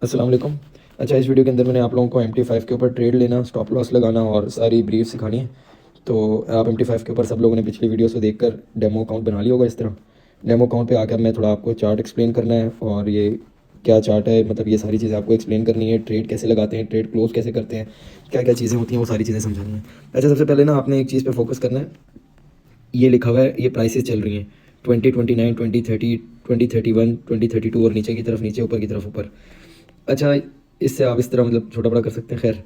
अस्सलाम वालेकुम। अच्छा, इस वीडियो के अंदर मैंने आप लोगों को MT5 के ऊपर ट्रेड लेना, स्टॉप लॉस लगाना और सारी ब्रीफ सिखानी है। तो आप MT5 के ऊपर सब लोगों ने पिछली वीडियो से देखकर डेमो अकाउंट बना लिया होगा। इस तरह डेमो अकाउंट पे आकर मैं थोड़ा आपको चार्ट एक्सप्लेन करना है और ये क्या चार्ट है, मतलब ये सारी चीज़ें आपको एक्सप्लेन करनी है। ट्रेड कैसे लगाते हैं, ट्रेड क्लोज कैसे करते हैं, क्या क्या चीज़ें होती हैं, वो सारी चीज़ें समझानी है। अच्छा, सबसे पहले ना आपने एक चीज़ पर फोकस करना है। ये लिखा हुआ है, ये प्राइसेस चल रही हैं 2029, 2030, 2031, 2032 और नीचे की तरफ नीचे, ऊपर की तरफ ऊपर। अच्छा, इससे आप इस तरह मतलब छोटा बड़ा कर सकते हैं। खैर,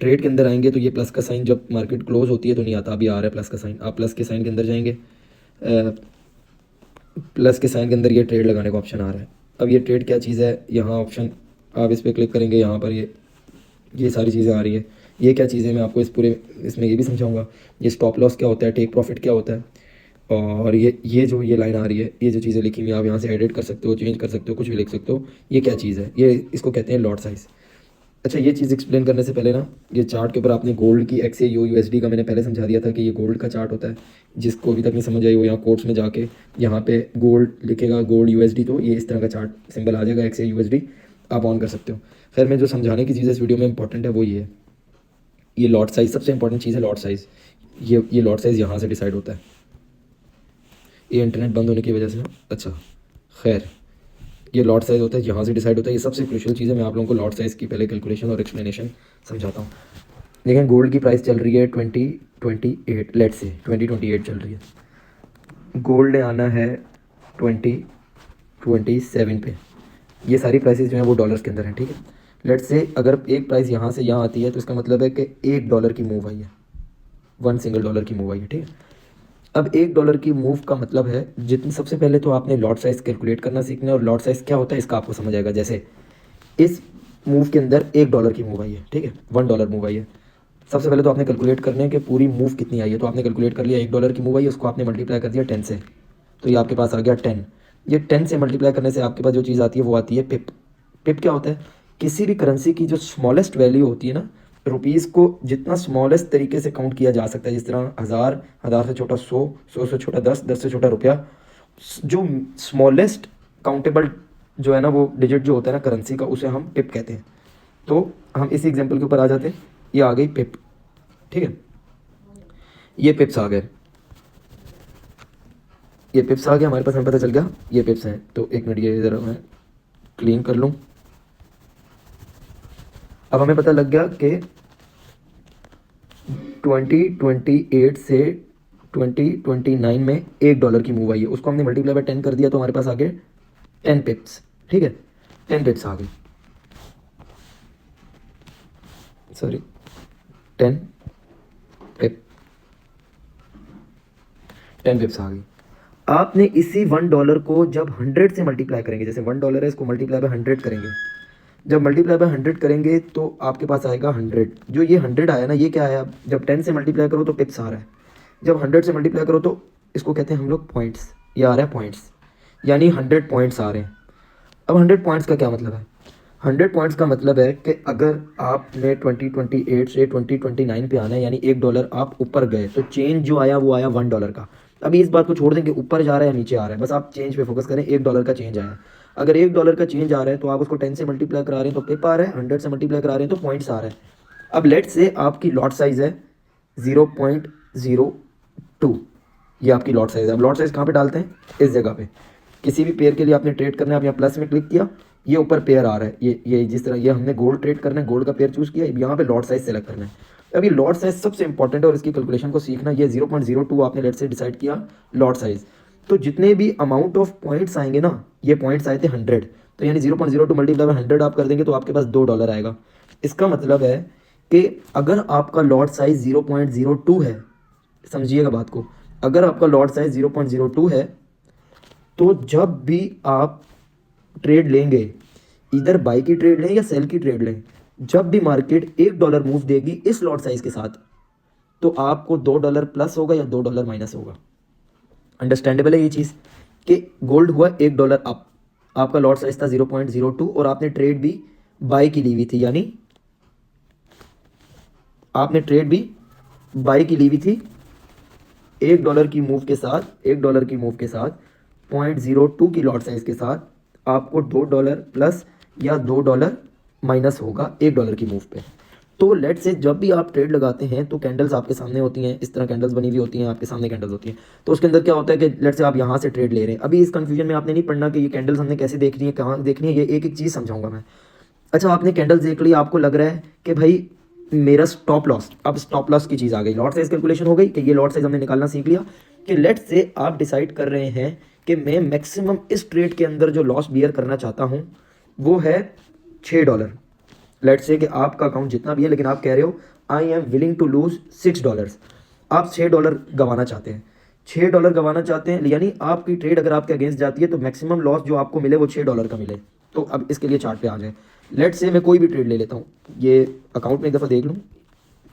ट्रेड के अंदर आएंगे तो ये प्लस का साइन जब मार्केट क्लोज होती है तो नहीं आता, अभी आ रहा है प्लस का साइन। आप प्लस के साइन के अंदर जाएंगे, प्लस के साइन के अंदर ये ट्रेड लगाने का ऑप्शन आ रहा है। अब ये ट्रेड क्या चीज़ है, यहाँ ऑप्शन आप इस पर क्लिक करेंगे, यहाँ पर ये सारी चीज़ें आ रही है। ये क्या चीज़ें मैं आपको इस पूरे इसमें ये भी समझाऊंगा। ये स्टॉप लॉस क्या होता है, टेक प्रॉफिट क्या होता है, और ये जो ये लाइन आ रही है, ये जो चीज़ें लिखी हुई हैं आप यहाँ से एडिट कर सकते हो, चेंज कर सकते हो, कुछ भी लिख सकते हो। ये क्या चीज़ है, ये इसको कहते हैं लॉट साइज़। अच्छा, ये चीज़ एक्सप्लेन करने से पहले ना, ये चार्ट के ऊपर आपने गोल्ड की XAU USD का मैंने पहले समझा दिया था कि ये गोल्ड का चार्ट होता है। जिसको अभी तक नहीं समझ आई वो यहाँ कोर्ट्स में जाके यहाँ पे गोल्ड लिखेगा, गोल्ड USD, तो ये इस तरह का चार्ट सिंबल आ जाएगा XAU USD, आप ऑन कर सकते हो। खैर, मैं जो समझाने की चीज़ इस वीडियो में इंपॉर्टेंट है वो ये है, ये लॉट साइज़ सबसे इंपॉर्टेंट चीज़ है। लॉट साइज़, ये लॉट साइज़ यहाँ से डिसाइड होता है, ये इंटरनेट बंद होने की वजह से। अच्छा, खैर, ये लॉट साइज़ होता है, यहाँ से डिसाइड होता है। ये सबसे क्रूशियल चीज़ है। मैं आप लोगों को लॉट साइज़ की पहले कैलकुलेशन और एक्सप्लेनेशन समझाता हूँ। लेकिन गोल्ड की प्राइस चल रही है 2028, लेट से 2028 चल रही है। गोल्ड ने आना है 2027 पे। ये सारी प्राइसेस जो हैं वो डॉलर्स के अंदर हैं, ठीक है। लेट से अगर एक प्राइस यहाँ से यहाँ आती है तो इसका मतलब है कि $1 की मूव आई है, $1 की मूव आई है, ठीक है। अब $1 की मूव का मतलब है, जितनी सबसे पहले तो आपने लॉट साइज़ कैलकुलेट करना सीखना है, और लॉट साइज़ क्या होता है इसका आपको समझ आएगा। जैसे इस मूव के अंदर $1 की मूव आई है, ठीक है, $1 मूव आई है। सबसे पहले तो आपने कैलकुलेट करने है कि पूरी मूव कितनी आई है। तो आपने कैलकुलेट कर लिया, $1 की मूव आई है, उसको आपने मल्टीप्लाई कर दिया 10 से, तो ये आपके पास आ गया 10। ये 10 से मल्टीप्लाई करने से आपके पास जो चीज़ आती है वो आती है पिप। पिप क्या होता है, किसी भी करेंसी की जो स्मॉलेस्ट वैल्यू होती है ना, रुपीज़ को जितना स्मॉलेस्ट तरीके से काउंट किया जा सकता है, जिस तरह हज़ार, हज़ार से छोटा 100, 100 से छोटा 10, 10 से छोटा रुपया, जो स्मॉलेस्ट काउंटेबल जो है ना वो डिजिट जो होता है ना करेंसी का, उसे हम पिप कहते हैं। तो हम इसी एग्जांपल के ऊपर आ जाते हैं। ये आ गई पिप, ठीक है, ये पिप्स आ गए, ये पिप्स आ गया हमारे पास, हमें पता चल गया ये पिप्स हैं। तो एक मिनट, ये ज़रा मैं क्लीन कर लूँ। अब हमें पता लग गया कि 2028 से 2029 में $1 की मूव आई है, उसको हमने मल्टीप्लाई बाय 10 कर दिया तो हमारे पास आ गए 10 पिप्स, ठीक है, 10 पिप्स आ गए, सॉरी 10 पिप, 10 पिप्स आ गई। आपने इसी $1 को जब 100 से मल्टीप्लाई करेंगे, जैसे $1 है, इसको मल्टीप्लाई बाय 100 करेंगे। जब मल्टीप्लाई बाय 100 करेंगे तो आपके पास आएगा 100। जो ये 100 आया ना, ये क्या आया, जब 10 से मल्टीप्लाई करो तो पिप्स आ रहा है, जब 100 से मल्टीप्लाई करो तो इसको कहते हैं हम लोग पॉइंट्स, ये आ रहा है पॉइंट्स, यानी 100 पॉइंट्स आ रहे हैं। अब 100 पॉइंट्स का क्या मतलब है, 100 पॉइंट्स का मतलब है कि अगर आपने 2028 से 2029 पे आना है, यानी $1 आप ऊपर गए, तो चेंज जो आया वो आया $1 का। अभी इस बात को छोड़ दें कि ऊपर जा रहा है या नीचे आ रहा है, बस आप चेंज पे फोकस करें। $1 का चेंज आया, अगर $1 का चेंज आ रहा है तो आप उसको 10 से मल्टीप्लाई करा रहे हैं तो पिप आ रहा है, 100 से मल्टीप्लाई करा रहे हैं तो पॉइंट्स आ रहा है। अब लेट से आपकी लॉट साइज है 0.02, ये आपकी लॉट साइज है। अब लॉट साइज कहाँ पे डालते हैं, इस जगह पे। किसी भी पेयर के लिए आपने ट्रेड करना है, आप यहाँ प्लस में क्लिक किया, ये ऊपर पेयर आ रहा है, ये जिस तरह ये हमने गोल्ड ट्रेड करना है, गोल्ड का पेयर चूज किया, यहाँ पे लॉट साइज सेलेक्ट करना है। अब ये लॉट साइज सबसे इंपॉर्टेंट है और इसकी कैलकुलेशन को सीखना। ये 0.02 आपने लेट से डिसाइड किया लॉट साइज, तो जितने भी अमाउंट ऑफ पॉइंट्स आएंगे ना, ये पॉइंट्स आए थे 100, तो यानी 0.02 मल्टीप्लाई बाय 100 आप कर देंगे तो आपके पास $2 आएगा। इसका मतलब है कि अगर आपका लॉट साइज 0.02 है, समझिएगा बात को, अगर आपका लॉट साइज 0.02 है तो जब भी आप ट्रेड लेंगे, इधर बाई की ट्रेड लें या सेल की ट्रेड लें, जब भी मार्केट $1 मूव देगी इस लॉट साइज के साथ, तो आपको $2 प्लस होगा या $2 माइनस होगा। अंडरस्टैंडेबल है ये चीज़, कि गोल्ड हुआ $1 अप, आपका लॉट साइज था 0.02 और आपने ट्रेड भी बाई की ली हुई थी, यानी आपने ट्रेड भी बाई की ली हुई थी $1 की मूव के साथ, $1 की मूव के साथ 0.02 की लॉट साइज के साथ आपको $2 प्लस या $2 माइनस होगा $1 की मूव पे। तो लेट से जब भी आप ट्रेड लगाते हैं तो कैंडल्स आपके सामने होती हैं, इस तरह कैंडल्स बनी हुई होती हैं, आपके सामने कैंडल्स होती हैं। तो उसके अंदर क्या होता है कि लेट से आप यहाँ से ट्रेड ले रहे हैं। अभी इस कन्फ्यूजन में आपने नहीं पढ़ना कि ये कैंडल्स हमने कैसे देखनी है, कहाँ देखनी है, ये एक एक चीज़ समझाऊंगा मैं। अच्छा, आपने कैंडल्स देख ली, आपको लग रहा है कि भाई मेरा स्टॉप लॉस, अब स्टॉप लॉस की चीज़ आ गई, लॉट साइज कैलकुलेशन हो गई कि ये लॉट साइज हमने निकालना सीख लिया कि लेट से आप डिसाइड कर रहे हैं कि मैं मैक्सिमम इस ट्रेड के अंदर जो लॉस बियर करना चाहता हूँ वो है $6। लेट से कि आपका अकाउंट जितना भी है, लेकिन आप कह रहे हो I am willing to lose $6। आप $6 गंवाना चाहते हैं, $6 गंवाना चाहते हैं, यानी आपकी ट्रेड अगर आपके अगेंस्ट जाती है तो मैक्सिमम लॉस जो आपको मिले वो $6 का मिले। तो अब इसके लिए चार्ट पे आ जाए। लेट से मैं कोई भी ट्रेड ले लेता हूँ, ये अकाउंट में एक दफ़ा देख लूँ,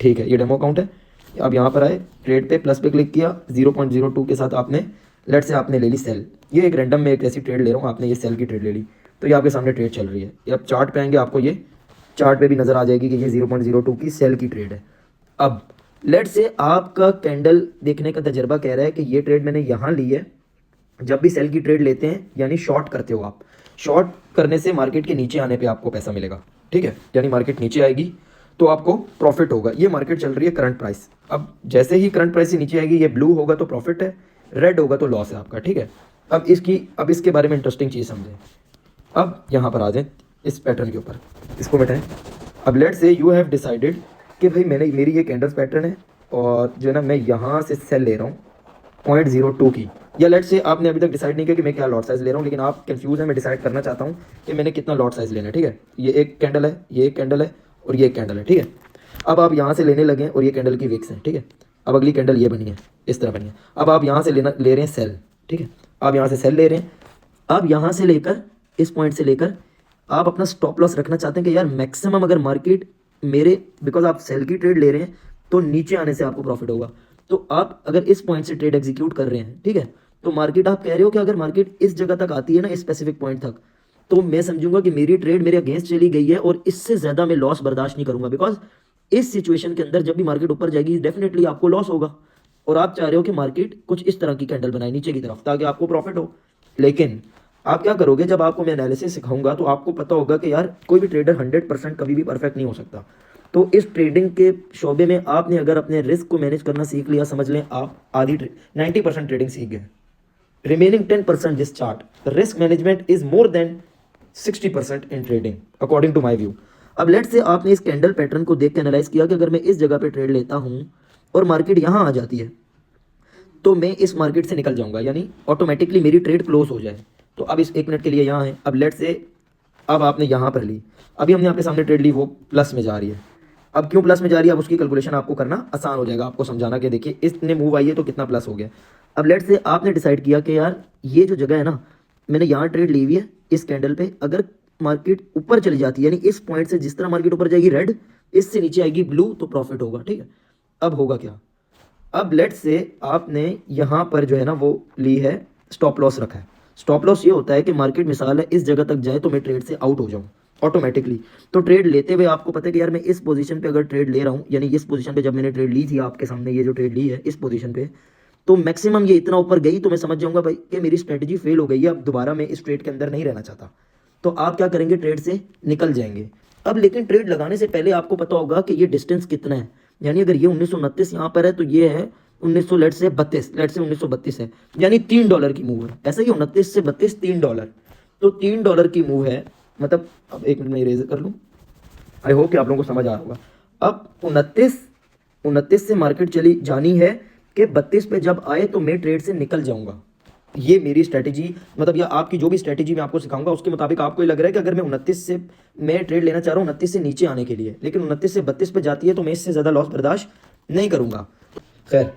ठीक है, ये डेमो अकाउंट है। अब यहाँ पर आए, ट्रेड पे प्लस पे क्लिक किया, 0.02 के साथ आपने लेट से आपने ले ली सेल। ये एक रैंडम में एक ऐसी ट्रेड ले रहा हूँ, आपने ये सेल की ट्रेड ले ली, तो ये आपके सामने ट्रेड चल रही है। ये अब चार्ट पे आएंगे, आपको ये चार्ट पे भी नज़र आ जाएगी कि ये 0.02 की सेल की ट्रेड है। अब लेट से आपका कैंडल देखने का तजर्बा कह रहा है कि ये ट्रेड मैंने यहाँ ली है। जब भी सेल की ट्रेड लेते हैं यानी शॉर्ट करते हो आप, शॉर्ट करने से मार्केट के नीचे आने पे आपको पैसा मिलेगा, ठीक है, यानी मार्केट नीचे आएगी तो आपको प्रॉफिट होगा। ये मार्केट चल रही है करंट प्राइस, अब जैसे ही करंट प्राइस से नीचे आएगी, ये ब्लू होगा तो प्रॉफिट है, रेड होगा तो लॉस है आपका, ठीक है। अब इसके बारे में इंटरेस्टिंग चीज़ समझें। अब यहाँ पर आ जाएं इस पैटर्न के ऊपर, इसको मिटाएं। अब लेट से यू हैव डिसाइडेड कि भाई मेरी ये कैंडल्स पैटर्न है और जो है ना मैं यहाँ से सेल ले रहा हूँ 0.02 की, या लेट से आपने अभी तक डिसाइड नहीं किया कि मैं क्या लॉट साइज़ ले रहा हूँ, लेकिन आप कंफ्यूज है, मैं डिसाइड करना चाहता हूँ कि मैंने कितना लॉट साइज़ लेना है, ठीक है। ये एक कैंडल है, ये एक कैंडल है और ये एक कैंडल है, ठीक है। अब आप यहाँ से लेने लगे और ये कैंडल की विक्स है, ठीक है। अब अगली कैंडल ये बनी है, इस तरह बनी है। अब आप यहाँ से ले रहे हैं सेल, ठीक है, आप यहाँ से सेल ले रहे हैं। अब यहाँ से लेकर इस पॉइंट से लेकर आप अपना स्टॉप लॉस रखना चाहते हैं कि यार मैक्सिमम अगर मार्केट मेरे, बिकॉज आप सेल की ट्रेड ले रहे हैं तो नीचे आने से आपको प्रॉफिट होगा। तो आप अगर इस पॉइंट से ट्रेड एग्जीक्यूट कर रहे हैं, ठीक है, तो मार्केट आप कह रहे हो कि अगर मार्केट इस जगह तक आती है ना, इस स्पेसिफिक पॉइंट तक, तो मैं समझूंगा कि मेरी ट्रेड मेरे अगेंस्ट चली गई है और इससे ज़्यादा मैं लॉस बर्दाश्त नहीं करूंगा। बिकॉज इस सिचुएशन के अंदर जब भी मार्केट ऊपर जाएगी डेफिनेटली आपको लॉस होगा और आप चाह रहे हो कि मार्केट कुछ इस तरह की कैंडल बनाए नीचे की तरफ ताकि आपको प्रॉफिट हो। लेकिन आप क्या करोगे, जब आपको मैं एनालिसिस सिखाऊंगा तो आपको पता होगा कि यार कोई भी ट्रेडर 100% कभी भी परफेक्ट नहीं हो सकता। तो इस ट्रेडिंग के शोबे में आपने अगर अपने रिस्क को मैनेज करना सीख लिया, समझ लें आप आधी 90% ट्रेडिंग सीख गए। Remaining 10% this chart risk management is more than 60% in trading according to my view. अब लेट से आपने इस कैंडल पैटर्न को देख के एनालाइज किया कि अगर मैं इस जगह पे ट्रेड लेता हूँ और मार्केट यहाँ आ जाती है तो मैं इस मार्केट से निकल जाऊंगा, यानी ऑटोमेटिकली मेरी ट्रेड क्लोज हो जाए। तो अब इस 1 मिनट के लिए यहाँ है। अब लेट से अब आपने यहाँ पर ली, अभी हमने आपके सामने ट्रेड ली, वो प्लस में जा रही है। अब क्यों प्लस में जा रही है, अब उसकी कैलकुलेशन आपको करना आसान हो जाएगा, आपको समझाना कि देखिए इसने मूव आई है तो कितना प्लस हो गया। अब लेट से आपने डिसाइड किया कि यार ये जो जगह है ना, मैंने यहाँ ट्रेड ली हुई है इस कैंडल पे, अगर मार्केट ऊपर चली जाती है यानी इस पॉइंट से जिस तरह मार्केट ऊपर जाएगी रेड, इससे नीचे आएगी ब्लू, तो प्रॉफिट होगा, ठीक है। अब होगा क्या, अब लेट से आपने यहाँ पर जो है ना वो ली है, स्टॉप लॉस रखा है। स्टॉप लॉस ये होता है कि मार्केट मिसाल है इस जगह तक जाए तो मैं ट्रेड से आउट हो जाऊँ ऑटोमेटिकली। तो ट्रेड लेते हुए आपको पता है कि यार मैं इस पोजीशन पे अगर ट्रेड ले रहा हूँ, यानी इस पोजीशन पे जब मैंने ट्रेड ली थी आपके सामने ये जो ट्रेड ली है इस पोजीशन पे, तो मैक्सिमम ये इतना ऊपर गई तो मैं समझ जाऊंगा भाई कि मेरी स्ट्रेटजी फेल हो गई है, अब दोबारा मैं इस ट्रेड के अंदर नहीं रहना चाहता। तो आप क्या करेंगे, ट्रेड से निकल जाएंगे। अब लेकिन ट्रेड लगाने से पहले आपको पता होगा कि ये डिस्टेंस कितना है, यानी अगर ये 1929 यहाँ पर है तो ये है 1900 लेट से 1932 है, यानी $3 की मूव है। ऐसा ही 29 से 32 $3, तो $3 की मूव है। मतलब अब 1 मिनट में इरेज कर लूँ, आई होप कि आप लोगों को समझ आ रहा होगा। अब 29 से मार्केट चली जानी है कि 32 पे जब आए तो मैं ट्रेड से निकल जाऊंगा। ये मेरी स्ट्रैटेजी, मतलब या आपकी जो भी स्ट्रैटेजी मैं आपको सिखाऊंगा उसके मुताबिक आपको ये लग रहा है कि अगर मैं 29 से मैं ट्रेड लेना चाह रहा हूँ 29 से नीचे आने के लिए, लेकिन 29 से 32 पे जाती है तो मैं इससे ज़्यादा लॉस बर्दाश्त नहीं करूँगा। खैर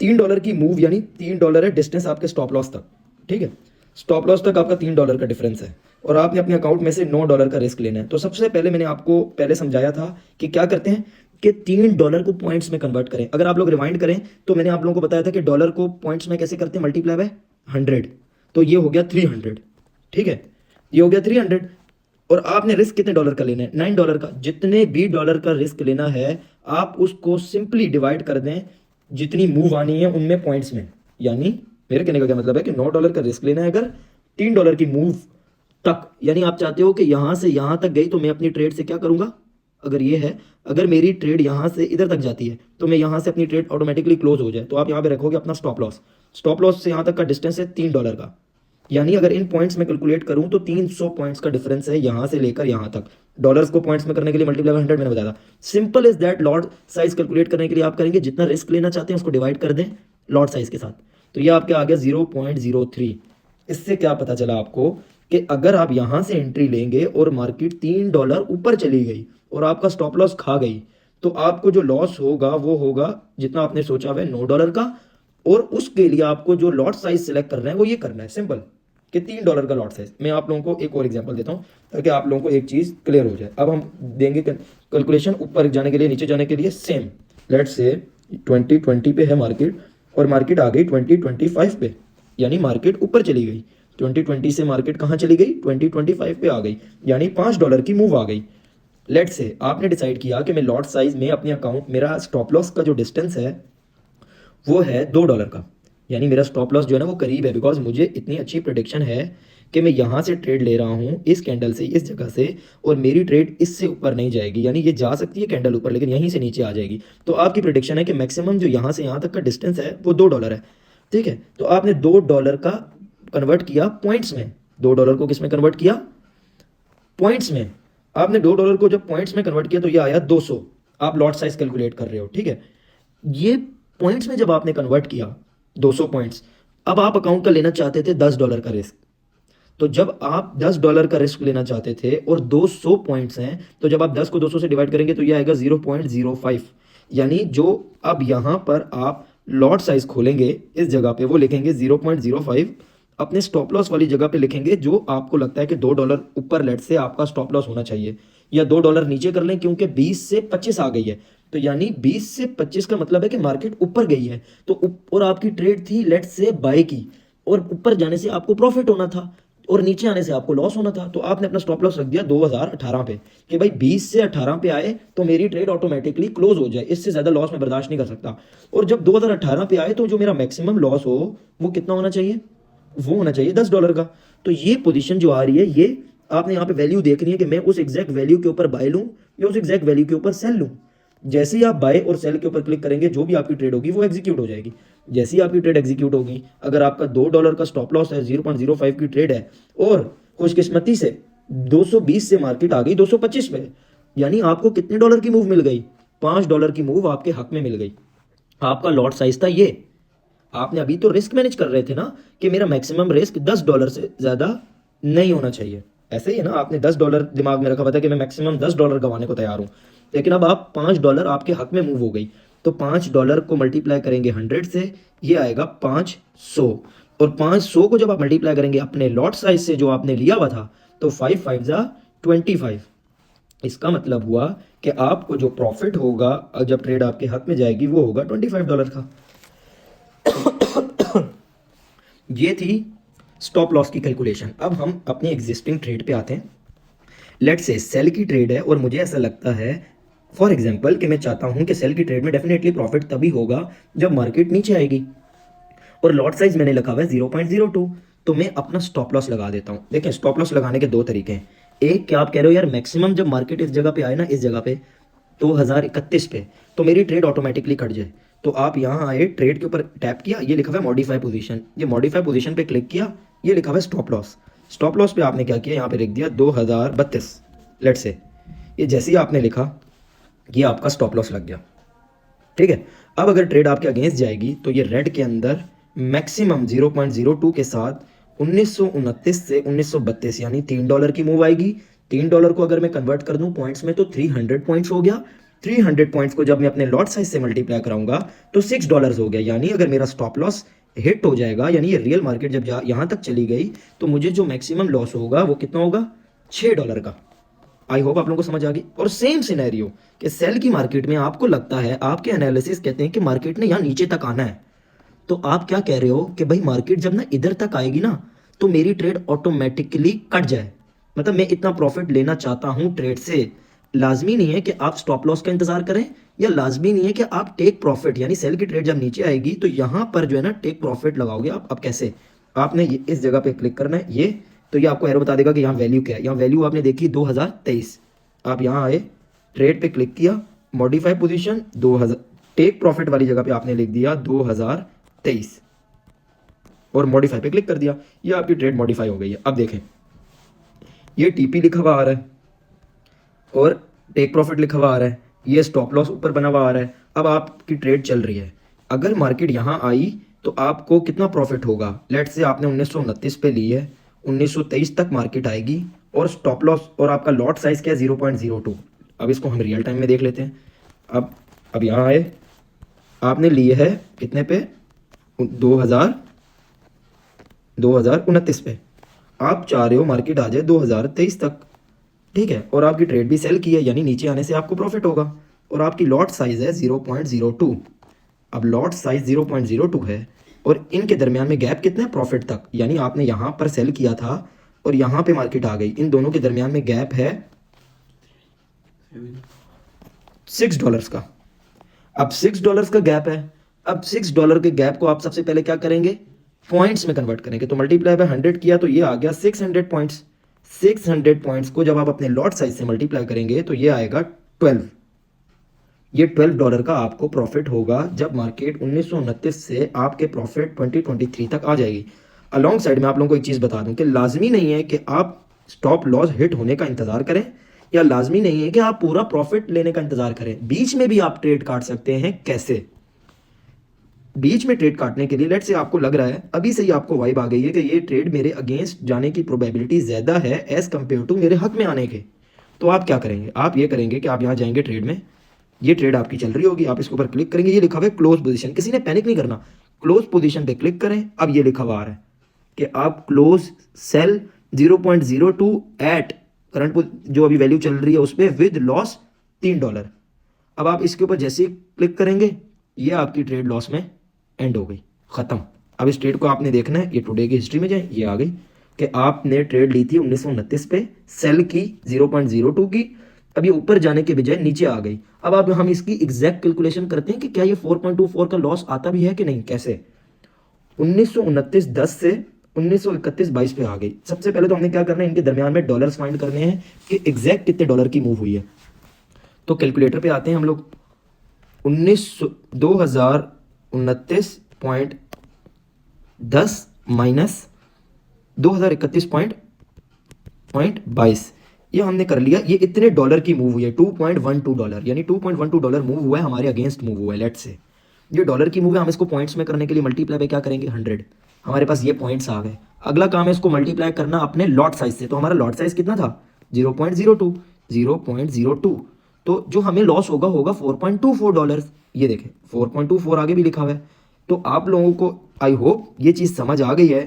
$3 की मूव यानी $3 है डिस्टेंस आपके स्टॉप लॉस तक, ठीक है। स्टॉप लॉस तक आपका $3 का डिफरेंस है और आपने अपने अकाउंट में से $9 का रिस्क लेना है। तो सबसे पहले मैंने आपको पहले समझाया था कि क्या करते हैं कि $3 को पॉइंट्स में कन्वर्ट करें। अगर आप लोग रिवाइंड करें तो मैंने आप लोगों को बताया था कि डॉलर को पॉइंट्स में कैसे करते हैं, मल्टीप्लाई बाय 100, तो ये हो गया 300, ठीक है, ये हो गया 300। और आपने रिस्क कितने डॉलर का लेना है, $9 का। जितने भी डॉलर का रिस्क लेना है आप उसको सिंपली डिवाइड कर दें जितनी मूव आनी है उनमें पॉइंट्स में। यानी मेरे कहने का क्या मतलब है कि $9 का रिस्क लेना है अगर $3 की मूव तक, यानी आप चाहते हो कि यहाँ से यहाँ तक गई तो मैं अपनी ट्रेड से क्या करूँगा, अगर ये है, अगर मेरी ट्रेड यहाँ से इधर तक जाती है तो मैं यहाँ से अपनी ट्रेड ऑटोमेटिकली क्लोज हो जाए, तो आप यहाँ पे रखोगे अपना स्टॉप लॉस। स्टॉप लॉस से यहाँ तक का डिस्टेंस है $3 का, यानी अगर इन पॉइंट्स में कैलकुलेट करूँ तो 300 पॉइंट्स का डिफरेंस है यहाँ से लेकर यहाँ तक। डॉलर्स को पॉइंट्स में करने के लिए मल्टीप्लाई बाय 100 मैंने बताया था। Simple is that, lot size calculate करने के लिए आप करेंगे जितना रिस्क लेना चाहते हैं उसको डिवाइड कर दें लॉट साइज के साथ, तो ये आपके आ गया 0.03। इससे क्या पता चला आपको कि अगर आप यहाँ से एंट्री लेंगे और मार्केट $3 ऊपर चली गई और आपका स्टॉप लॉस खा गई, तो आपको जो लॉस होगा वो होगा जितना आपने सोचा हुआ है $9 का, और उसके लिए आपको जो लॉट साइज सिलेक्ट करना है वो ये करना है सिंपल कि $3 का लॉट साइज। मैं आप लोगों को एक और एग्जांपल देता हूँ ताकि आप लोगों को एक चीज़ क्लियर हो जाए। अब हम देंगे कैलकुलेशन ऊपर जाने के लिए, नीचे जाने के लिए सेम। लेट्स से 2020 पे है मार्केट और मार्केट आ गई 2025 पे, यानी मार्केट ऊपर चली गई। 2020 से मार्केट कहाँ चली गई, 2025 पे आ गई, यानी $5 की मूव आ गई। लेट्स से आपने डिसाइड किया कि मैं लॉट साइज में अपने अकाउंट, मेरा स्टॉप लॉस का जो डिस्टेंस है वो है $2 का, यानी मेरा स्टॉप लॉस जो है ना वो करीब है, बिकॉज मुझे इतनी अच्छी प्रोडिक्शन है कि मैं यहाँ से ट्रेड ले रहा हूँ इस कैंडल से इस जगह से, और मेरी ट्रेड इससे ऊपर नहीं जाएगी, यानी ये जा सकती है कैंडल ऊपर लेकिन यहीं से नीचे आ जाएगी। तो आपकी प्रोडिक्शन है कि मैक्सिमम जो यहाँ से यहाँ तक का डिस्टेंस है वो $2 है, ठीक है। तो आपने $2 का कन्वर्ट किया पॉइंट्स में, $2 को किस में कन्वर्ट किया, पॉइंट्स में। आपने $2 को जब पॉइंट्स में कन्वर्ट किया तो ये आया 200, आप लॉट साइज कैलकुलेट कर रहे हो, ठीक है। ये पॉइंट्स में जब आपने कन्वर्ट किया 200 पॉइंट्स, अब आप अकाउंट का लेना चाहते थे $10 का रिस्क, तो जब आप $10 का रिस्क लेना चाहते थे और 200 पॉइंट्स हैं, तो जब आप 10 को 200 से डिवाइड करेंगे तो ये आएगा 0.05, यानी जो अब यहाँ पर आप लॉट साइज खोलेंगे इस जगह पे वो लिखेंगे 0.05, अपने स्टॉप लॉस वाली जगह पे लिखेंगे जो आपको लगता है कि $2 ऊपर लेट से आपका स्टॉप लॉस होना चाहिए, या $2 नीचे कर लें क्योंकि 20 से 25 आ गई है, तो यानी 20 से 25 का मतलब है कि मार्केट ऊपर गई है, तो और आपकी ट्रेड थी लेट से बाय की, और ऊपर जाने से आपको प्रॉफिट होना था और नीचे आने से आपको लॉस होना था, तो आपने अपना स्टॉप लॉस रख दिया 2018 पे कि भाई 20 से 18 पे आए तो मेरी ट्रेड ऑटोमेटिकली क्लोज हो जाए, इससे ज़्यादा लॉस मैं बर्दाश्त नहीं कर सकता। और जब 2018 पे आए तो जो मेरा मैक्सिमम लॉस हो वो कितना होना चाहिए, वो होना चाहिए $10 का। तो ये पोजीशन जो आ रही है ये आपने यहाँ पे वैल्यू देखनी है कि मैं उस एग्जैक्ट वैल्यू के ऊपर बाय लूँ या उस एग्जैक्ट वैल्यू के ऊपर सेल लूँ। जैसे ही आप बाय और सेल के ऊपर क्लिक करेंगे जो भी आपकी ट्रेड होगी वो एग्जीक्यूट हो जाएगी। जैसे ही आपकी ट्रेड एग्जीक्यूट होगी, अगर आपका $2 का स्टॉप लॉस है, 0.05 की ट्रेड है और खुशकिस्मती से 220 से मार्केट आ गई 225 पे, यानी आपको कितने डॉलर की मूव मिल गई, $5 की मूव आपके हक में मिल गई। आपका लॉट साइज था ये, आपने अभी तो रिस्क मैनेज कर रहे थे ना कि मेरा मैक्सिमम रिस्क $10 से ज़्यादा नहीं होना चाहिए, ऐसे ही है ना, आपने $10 दिमाग में रखा हुआ था कि मैं मैक्सिमम $10 गंवाने को तैयार हूँ, लेकिन अब आप $5 आपके हक में मूव हो गई, तो $5 को मल्टीप्लाई करेंगे 100 से, ये आएगा 500, और 500 को जब आप मल्टीप्लाई करेंगे अपने लॉट साइज से जो आपने लिया हुआ था, तो 5 5 जा 25। इसका मतलब हुआ कि आपको जो प्रॉफिट होगा जब ट्रेड आपके हक में जाएगी वो होगा $25 का। ये थी स्टॉप लॉस की कैलकुलेशन। अब हम अपनी एग्जिस्टिंग ट्रेड पे आते हैं। लेट्स से सेल की ट्रेड है और मुझे ऐसा लगता है फॉर एग्जांपल कि मैं चाहता हूं कि सेल की ट्रेड में डेफिनेटली प्रॉफिट तभी होगा जब मार्केट नीचे आएगी, और लॉट साइज मैंने लिखा हुआ है 0.02, तो मैं अपना स्टॉप लॉस लगा देता हूं। देखें, स्टॉप लॉस लगाने के दो तरीके हैं। एक, क्या आप कह रहे हो यार मैक्सिमम जब मार्केट इस जगह पे आए ना, इस जगह पे 2031 पे, तो मेरी ट्रेड ऑटोमेटिकली कट जाए, तो आप यहाँ आए, ट्रेड के ऊपर टैप किया, ये लिखा हुआ है मॉडिफाई पोजीशन, ये मॉडिफाई पोजीशन पे क्लिक किया, ये लिखा हुआ है स्टॉप लॉस। स्टॉप लॉस पे आपने क्या किया, यहाँ पे लिख दिया 2032 लेट से, ये जैसे ही आपने लिखा ये आपका स्टॉप लॉस लग गया, ठीक है। अब अगर ट्रेड आपके अगेंस्ट जाएगी तो ये रेड के अंदर मैक्सिमम 0.02 के साथ 1929 से 1932 यानी $3 की मूव आएगी। $3 को अगर मैं कन्वर्ट कर दूं पॉइंट्स में तो 300 पॉइंट्स हो गया। 300 पॉइंट्स को जब मैं अपने लॉट साइज से मल्टीप्लाई कराऊंगा तो $6 हो गया, यानी अगर मेरा स्टॉप लॉस हिट हो जाएगा, यानी ये रियल मार्केट जब यहाँ तक चली गई तो मुझे जो मैक्सिमम लॉस होगा वो कितना होगा, $6 का। आई होप आप लोगों को समझ आ गई। और सेम सिनेरियो कि सेल की मार्केट में आपको लगता है, आपके एनालिसिस कहते हैं कि मार्केट ने यहाँ नीचे तक आना है, तो आप क्या कह रहे हो कि भाई मार्केट जब ना इधर तक आएगी ना तो मेरी ट्रेड ऑटोमेटिकली कट जाए, मतलब मैं इतना प्रॉफिट लेना चाहता हूं ट्रेड से। लाजमी नहीं है कि आप स्टॉप लॉस का इंतजार करें, या लाजमी नहीं है कि आप टेक प्रॉफिट, यानी सेल की ट्रेड जब नीचे आएगी तो यहां पर जो है ना टेक प्रॉफिट लगाओगे आप। अब कैसे, आपने इस जगह पे क्लिक करना है, ये तो ये आपको एरो बता देगा कि यहाँ वैल्यू क्या है। यहाँ वैल्यू आपने देखी 2023, आप यहाँ आए, ट्रेड पे क्लिक किया, मॉडिफाई पोजीशन 2000, टेक प्रॉफिट वाली जगह पे आपने लिख दिया 2023 और मॉडिफाई पे क्लिक कर दिया, ये आपकी ट्रेड मॉडिफाई हो गई है। अब देखें, ये टीपी लिखा हुआ आ रहा है और टेक प्रॉफिट लिखा हुआ आ रहा है, ये स्टॉप लॉस ऊपर बना हुआ आ रहा है। अब आपकी ट्रेड चल रही है, अगर मार्केट यहाँ आई तो आपको कितना प्रॉफिट होगा। लेट्स से आपने 1929 पे ली है, 1923 तक मार्केट आएगी और स्टॉप लॉस और आपका लॉट साइज क्या है 0.02। अब इसको हम रियल टाइम में देख लेते हैं। अब यहाँ आए, आपने लिए है कितने पे, 2029 पे, आप चाह रहे हो मार्केट आ जाए 2023 तक, ठीक है, और आपकी ट्रेड भी सेल की है, यानी नीचे आने से आपको प्रॉफिट होगा और आपकी लॉट साइज है 0.02। अब लॉट साइज 0.02 है और इनके दरमियान में गैप कितना है प्रॉफिट तक, यानी आपने यहाँ पर सेल किया था और यहाँ पे मार्केट आ गई, इन दोनों के दरमियान में गैप है $6 का। अब $6 का गैप है, अब $6 के गैप को आप सबसे पहले क्या करेंगे, पॉइंट्स में कन्वर्ट करेंगे। तो मल्टीप्लाई बाय 100 किया तो ये आ गया 600 पॉइंट्स। 600 पॉइंट्स को जब आप अपने लॉट साइज से मल्टीप्लाई करेंगे तो ये आएगा 12। ये $12 का आपको प्रॉफिट होगा जब मार्केट 1929 से आपके प्रॉफिट 2023 तक आ जाएगी। अलॉन्ग साइड में आप लोगों को एक चीज़ बता दूं कि लाजमी नहीं है कि आप स्टॉप लॉस हिट होने का इंतजार करें या लाजमी नहीं है कि आप पूरा प्रॉफिट लेने का इंतजार करें। बीच में भी आप ट्रेड काट सकते हैं। कैसे? बीच में ट्रेड काटने के लिए, लेट से आपको लग रहा है, अभी से ही आपको वाइब आ गई है कि ये ट्रेड मेरे अगेंस्ट जाने की प्रोबेबिलिटी ज़्यादा है एज़ कम्पेयर टू मेरे हक में आने के, तो आप क्या करेंगे, आप ये करेंगे कि आप यहाँ जाएंगे ट्रेड में, ये ट्रेड आपकी चल रही होगी, आप इसके ऊपर क्लिक करेंगे, ये लिखा हुआ है क्लोज पोजीशन, किसी ने पैनिक नहीं करना, क्लोज पोजीशन पे क्लिक करें। अब ये लिखा हुआ आ रहा है कि आप क्लोज सेल 0.02 एट करंट जो अभी वैल्यू चल रही है उस पर विद लॉस $3। अब आप इसके ऊपर जैसे ही क्लिक करेंगे ये आपकी ट्रेड लॉस में एंड हो गई, ख़त्म। अब इस ट्रेड को आपने देखना है, ये टुडे की हिस्ट्री में जाए, ये आ गई कि आपने ट्रेड ली थी 1929 पे, सेल की 0.02 की, अब ये ऊपर जाने के बजाय नीचे आ गई। अब हम इसकी एग्जैक्ट कैलकुलेशन करते हैं कि क्या ये 4.24 का लॉस आता भी है कि नहीं। कैसे? 1929 10 से 1931 22 पे आ गई। सबसे पहले तो हमने क्या करना है, इनके दरमियान में डॉलर्स फाइंड करने हैं कि एग्जैक्ट कितने डॉलर की मूव हुई है। तो कैलकुलेटर पे आते हैं हम लोग, 2029.10 माइनस 2031.22, ये हमने कर लिया। ये इतने डॉलर की मूव हुई है, $2.12, यानी $2.12 मूव हुआ है, हमारे अगेंस्ट मूव हुआ है। लेट्स से ये डॉलर की मूव है, हम इसको पॉइंट्स में करने के लिए मल्टीप्लाई पे क्या करेंगे 100, हमारे पास ये पॉइंट्स आ गए। अगला काम है इसको मल्टीप्लाई करना अपने लॉट साइज से, तो हमारा लॉट साइज कितना था 0.02, तो जो हमें लॉस होगा $4.24। ये देखें 4.24 आगे भी लिखा हुआ है। तो आप लोगों को आई होप ये चीज़ समझ आ गई है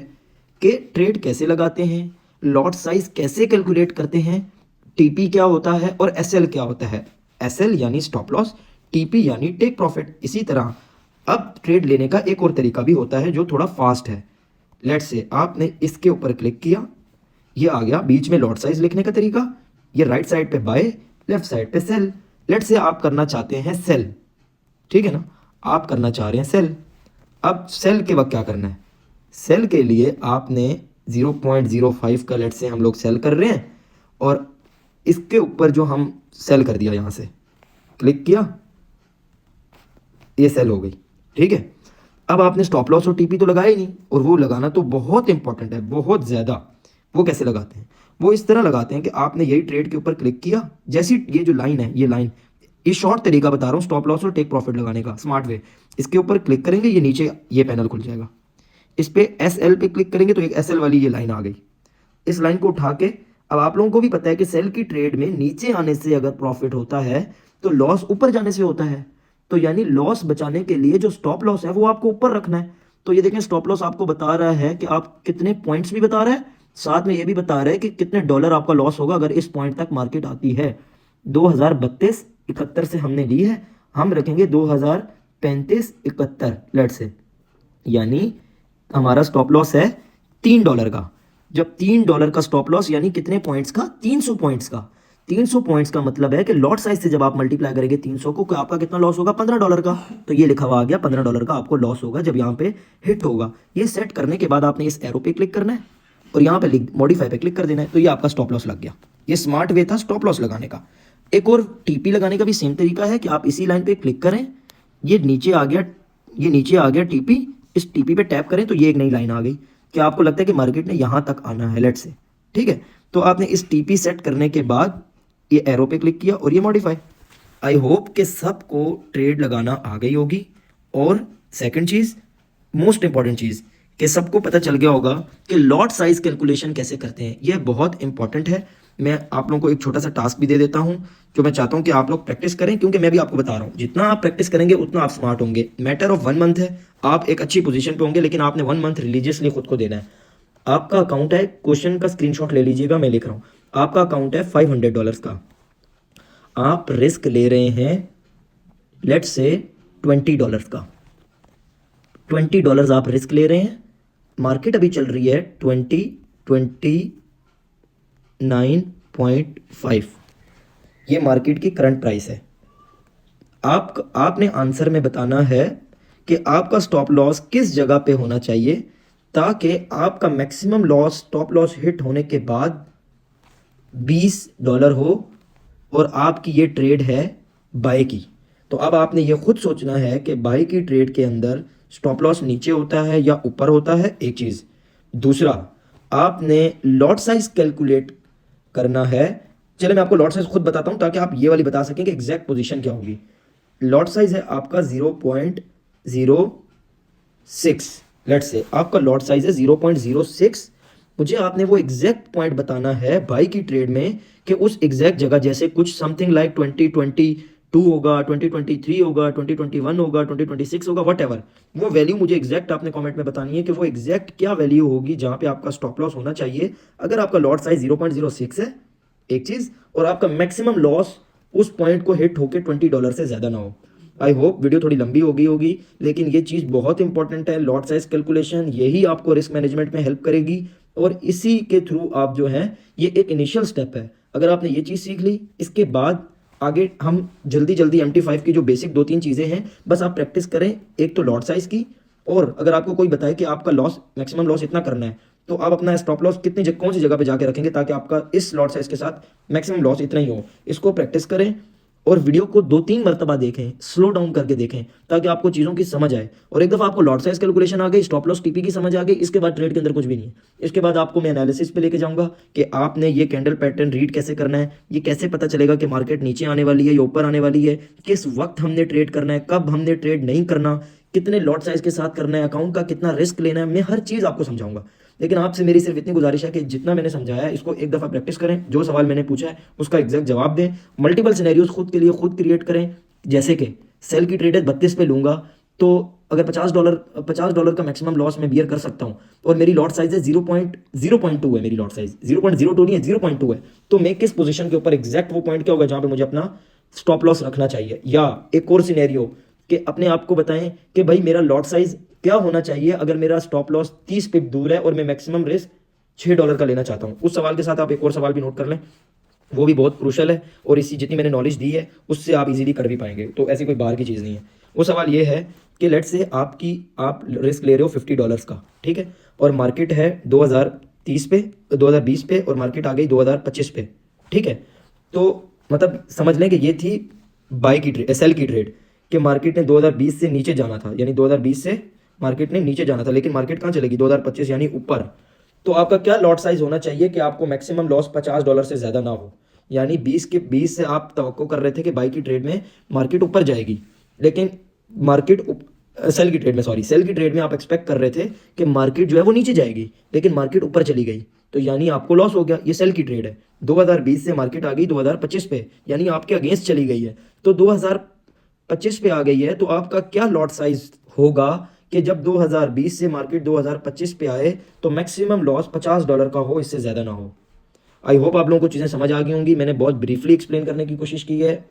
कि ट्रेड कैसे लगाते हैं, लॉट साइज कैसे कैलकुलेट करते हैं, टीपी क्या होता है और एसएल क्या होता है। एसएल यानी स्टॉप लॉस, टीपी यानी टेक प्रॉफिट। इसी तरह अब ट्रेड लेने का एक और तरीका भी होता है जो थोड़ा फास्ट है। लेट्स से आपने इसके ऊपर क्लिक किया, ये आ गया बीच में लॉट साइज लिखने का तरीका, ये राइट साइड पे बाय, लेफ्ट साइड पे सेल। लेट्स से आप करना चाहते हैं सेल, ठीक है ना, आप करना चाह रहे हैं सेल। अब सेल के वक्त क्या करना है, सेल के लिए आपने 0.05 का लेट्स से हम लोग सेल कर रहे हैं और इसके ऊपर जो हम सेल कर दिया, यहाँ से क्लिक किया, ये सेल हो गई, ठीक है। अब आपने स्टॉप लॉस और टीपी तो लगाया ही नहीं, और वो लगाना तो बहुत इंपॉर्टेंट है, बहुत ज़्यादा। वो कैसे लगाते हैं, वो इस तरह लगाते हैं कि आपने यही ट्रेड के ऊपर क्लिक किया, जैसी ये जो लाइन है, ये लाइन, ये शॉर्ट तरीका बता रहा हूँ स्टॉप लॉस और टेक प्रॉफिट लगाने का, स्मार्ट वे। इसके ऊपर क्लिक करेंगे, ये नीचे ये पैनल खुल जाएगा, इस पे एसएल पे क्लिक करेंगे तो एक एसएल वाली ये लाइन आ गई। इस लाइन को उठा के, अब आप लोगों को भी पता है कि सेल की ट्रेड में नीचे आने से अगर प्रॉफिट होता है तो लॉस ऊपर जाने से होता है, तो यानी लॉस बचाने के लिए जो स्टॉप लॉस है वो आपको ऊपर रखना है। तो ये देखें स्टॉप लॉस आपको बता रहा है कि आप कितने पॉइंट्स भी बता रहा है, साथ में ये भी बता रहा है कि कितने डॉलर आपका लॉस होगा अगर इस पॉइंट तक मार्केट आती है। 2032.71 से हमने ली है, हम रखेंगे 2035.71 लेट से, यानी हमारा स्टॉप लॉस है $3 का। जब $3 का स्टॉप लॉस यानी कितने पॉइंट्स का, 300 पॉइंट्स का। 300 पॉइंट्स का मतलब है कि लॉट साइज से जब आप मल्टीप्लाई करेंगे 300 को, आपका कितना लॉस होगा $15 का। तो ये लिखा हुआ आ गया $15 का आपको लॉस होगा जब यहाँ पे हिट होगा। ये सेट करने के बाद आपने इस एरो पे क्लिक करना है, और यहाँ पे मॉडिफाई पे क्लिक कर देना है, तो ये आपका स्टॉप लॉस लग गया। ये स्मार्ट वे था स्टॉप लॉस लगाने का। एक और टीपी लगाने का भी सेम तरीका है कि आप इसी लाइन पे क्लिक करें, ये नीचे आ गया, ये नीचे आ गया टीपी, इस टीपी पे टैप करें तो ये एक नई लाइन आ गई। क्या आपको लगता है कि मार्केट ने यहाँ तक आना है लेट से, ठीक है, तो आपने इस टीपी सेट करने के बाद ये एरो पे क्लिक किया और ये मॉडिफाई। आई होप कि सबको ट्रेड लगाना आ गई होगी। और सेकंड चीज़, मोस्ट इंपॉर्टेंट चीज़, कि सबको पता चल गया होगा कि लॉट साइज कैलकुलेशन कैसे करते हैं। यह बहुत इंपॉर्टेंट है। मैं आप लोगों को एक छोटा सा टास्क भी दे देता हूं जो मैं चाहता हूं कि आप लोग प्रैक्टिस करें, क्योंकि मैं भी आपको बता रहा हूं जितना आप प्रैक्टिस करेंगे उतना आप स्मार्ट होंगे। मैटर ऑफ 1 मंथ है, आप एक अच्छी पोजीशन पे होंगे, लेकिन आपने 1 मंथ रिलीजियसली खुद को देना है। आपका अकाउंट है, क्वेश्चन का स्क्रीनशॉट ले लीजिएगा, मैं लिख रहा हूँ। आपका अकाउंट है $500 का, आप रिस्क ले रहे हैं लेट्स से $20 का। $20 आप रिस्क ले रहे हैं। मार्केट अभी चल रही है 29.5, ये मार्केट की करंट प्राइस है। आपने आंसर में बताना है कि आपका स्टॉप लॉस किस जगह पे होना चाहिए ताकि आपका maximum loss, stop loss hit होने के बाद $20 हो और आपकी ये ट्रेड है बाय की। तो अब आपने ये खुद सोचना है कि बाय की ट्रेड के अंदर स्टॉप लॉस नीचे होता है या ऊपर होता है, एक चीज़। दूसरा, आपने लॉट साइज कैलकुलेट करना है। चलो मैं आपको लॉट साइज खुद बताता हूं ताकि आप ये वाली बता सकें कि एग्जैक्ट पोजीशन क्या होगी। लॉट साइज है आपका 0.06, लेट्स से आपका लॉट साइज है 0.06। मुझे आपने वो एग्जैक्ट पॉइंट बताना है बाई की ट्रेड में कि उस एग्जैक्ट जगह, जैसे कुछ समथिंग लाइक 2022 होगा, 2023 होगा, 2021 होगा, 2026 होगा, वट एवर, वो वैल्यू मुझे एग्जैक्ट आपने कमेंट में बतानी है कि वो एग्जैक्ट क्या वैल्यू होगी जहां पे आपका स्टॉप लॉस होना चाहिए। अगर आपका लॉट साइज 0.06 है, एक चीज, और आपका मैक्सिमम लॉस उस पॉइंट को हिट होकर $20 से ज्यादा ना हो। आई होप वीडियो थोड़ी लंबी हो गई होगी, लेकिन ये चीज़ बहुत इंपॉर्टेंट है। लॉट साइज कैलकुलेशन यही आपको रिस्क मैनेजमेंट में हेल्प करेगी, और इसी के थ्रू आप जो है, ये एक इनिशियल स्टेप है। अगर आपने ये चीज़ सीख ली, इसके बाद आगे हम जल्दी जल्दी MT5 की जो बेसिक 2-3 चीज़ें हैं बस आप प्रैक्टिस करें। एक तो लॉट साइज की, और अगर आपको कोई बताए कि आपका लॉस, मैक्सिमम लॉस इतना करना है, तो आप अपना स्टॉप लॉस कौन सी जगह पे जाके रखेंगे ताकि आपका इस लॉट साइज के साथ मैक्सिमम लॉस इतना ही हो। इसको प्रैक्टिस करें और वीडियो को 2-3 मरतबा देखें, स्लो डाउन करके देखें ताकि आपको चीज़ों की समझ आए। और एक दफ़ा आपको लॉट साइज कैलकुलेशन आ गई, स्टॉप लॉस टीपी की समझ आ गई, इसके बाद ट्रेड के अंदर कुछ भी नहीं है। इसके बाद आपको मैं एनालिसिस पे लेके जाऊंगा कि आपने ये कैंडल पैटर्न रीड कैसे करना है, ये कैसे पता चलेगा कि मार्केट नीचे आने वाली है या ऊपर आने वाली है, किस वक्त हमने ट्रेड करना है, कब हमने ट्रेड नहीं करना, कितने लॉट साइज के साथ करना है, अकाउंट का कितना रिस्क लेना है, मैं हर चीज़ आपको समझाऊंगा। लेकिन आपसे मेरी सिर्फ इतनी गुजारिश है कि जितना मैंने समझाया है इसको एक दफ़ा प्रैक्टिस करें, जो सवाल मैंने पूछा है उसका एग्जैक्ट जवाब दें, मल्टीपल सिनेरियोज खुद के लिए खुद क्रिएट करें। जैसे कि सेल की ट्रेड है 32 पे लूंगा, तो अगर $50 का मैक्सिमम लॉस मैं बियर कर सकता हूं, और मेरी लॉट साइज है 0.2 है, मेरी लॉट साइज 0.02 नहीं है, 0.2 है, तो मैं किस पोजीशन के ऊपर एग्जैक्ट वो पॉइंट क्या होगा जहां पे मुझे अपना स्टॉप लॉस रखना चाहिए। या एक और सिनेरियो कि अपने आप को बताएं कि भाई मेरा लॉट साइज क्या होना चाहिए अगर मेरा स्टॉप लॉस 30 पिप दूर है और मैं मैक्सिमम रिस्क $6 का लेना चाहता हूं। उस सवाल के साथ आप एक और सवाल भी नोट कर लें, वो भी बहुत क्रूशल है, और इसी जितनी मैंने नॉलेज दी है उससे आप इजीली कर भी पाएंगे, तो ऐसी कोई बाहर की चीज़ नहीं है। वो सवाल ये है कि लेट से आप रिस्क ले रहे हो $50 का, ठीक है, और मार्केट है 2020 पे और मार्केट आ गई 2025 पे, ठीक है। तो मतलब समझ लें कि ये थी बाय की ट्रेड, सेल की ट्रेड, कि मार्केट ने 2020 से नीचे जाना था, यानी 2020 से मार्केट ने नीचे जाना था, लेकिन मार्केट कहाँ चलेगी 2025 यानी ऊपर। तो आपका क्या लॉट साइज होना चाहिए कि आपको मैक्सिमम लॉस $50 से ज़्यादा ना हो, यानी 20 से आप तवक्को कर रहे थे कि बाई की ट्रेड में मार्केट ऊपर जाएगी, लेकिन सेल की ट्रेड में आप एक्सपेक्ट कर रहे थे कि मार्केट जो है वो नीचे जाएगी, लेकिन मार्केट ऊपर चली गई, तो यानी आपको लॉस हो गया। ये सेल की ट्रेड है। 2020 से मार्केट आ गई 2025 पे, यानी आपके अगेंस्ट चली गई है, तो 2025 पे आ गई है, तो आपका क्या लॉट साइज होगा कि जब 2020 से मार्केट 2025 पे आए तो मैक्सिमम लॉस $50 का हो, इससे ज़्यादा ना हो। आई होप आप लोगों को चीज़ें समझ आ गई होंगी। मैंने बहुत ब्रीफली एक्सप्लेन करने की कोशिश की है।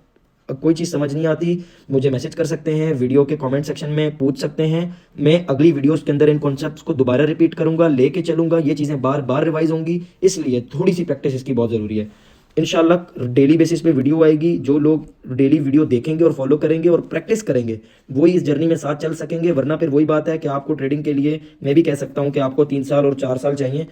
कोई चीज़ समझ नहीं आती मुझे मैसेज कर सकते हैं, वीडियो के कमेंट सेक्शन में पूछ सकते हैं। मैं अगली वीडियोस के अंदर इन कॉन्सेप्ट्स को दोबारा रिपीट करूंगा, लेके चलूंगा, ये चीज़ें बार बार रिवाइज होंगी, इसलिए थोड़ी सी प्रैक्टिस इसकी बहुत ज़रूरी है। इंशाल्लाह डेली बेसिस पे वीडियो आएगी। जो लोग डेली वीडियो देखेंगे और फॉलो करेंगे और प्रैक्टिस करेंगे वही इस जर्नी में साथ चल सकेंगे, वरना फिर वही बात है कि आपको ट्रेडिंग के लिए मैं भी कह सकता हूँ कि आपको 3 साल और 4 साल चाहिए।